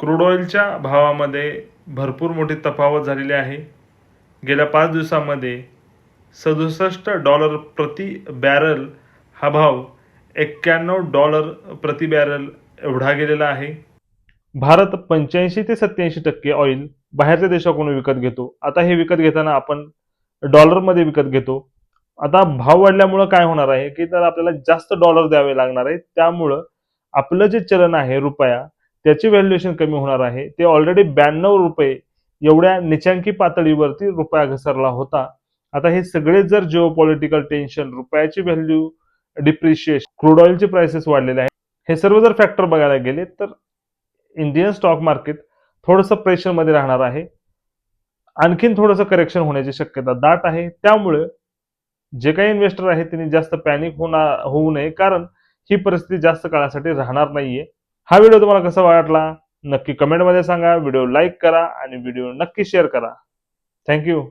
Crude ऑइलच्या भावामध्ये भरपूर मोठी तफावत झालेली आहे. गेल्या 5 दिवसामध्ये $67 प्रति बॅरल हा भाव $91 प्रति बॅरल एवढा गेलेला आहे. भारत 85 ते 87% ऑइल बाहेरच्या देशाकडून विकत घेतो. आता हे विकत घेताना आपण डॉलरमध्ये विकत घेतो. आता भाव वाढल्यामुळं काय होणार आहे, की तर आपल्याला जास्त डॉलर द्यावे लागणार आहे. त्यामुळं आपलं जे चलन आहे रुपया, त्याची व्हॅल्युएशन कमी होणार आहे. ते ऑलरेडी ₹92 एवढ्या निचांकी पातळीवरती रुपया घसरला होता. आता हे सगळे जर जिओपॉलिटिकल टेन्शन, रुपयाची व्हॅल्यू डिप्रिशिएशन, क्रूड ऑइलचे प्राइसेस वाढलेले आहेत. हे सर्व जर फॅक्टर बघायला गेले तर इंडियन स्टॉक मार्केट थोडंसं प्रेशरमध्ये राहणार आहे. आणखीन थोडंसं करेक्शन होण्याची शक्यता दाट आहे. त्यामुळे जे काही इन्व्हेस्टर आहेत त्यांनी जास्त पॅनिक होऊ नये, कारण ही परिस्थिती जास्त काळासाठी राहणार नाहीये. हा व्हिडिओ तुम्हाला कसा वाटला नक्की कमेंटमध्ये सांगा. व्हिडिओ लाईक करा आणि व्हिडिओ नक्की शेअर करा. थँक्यू.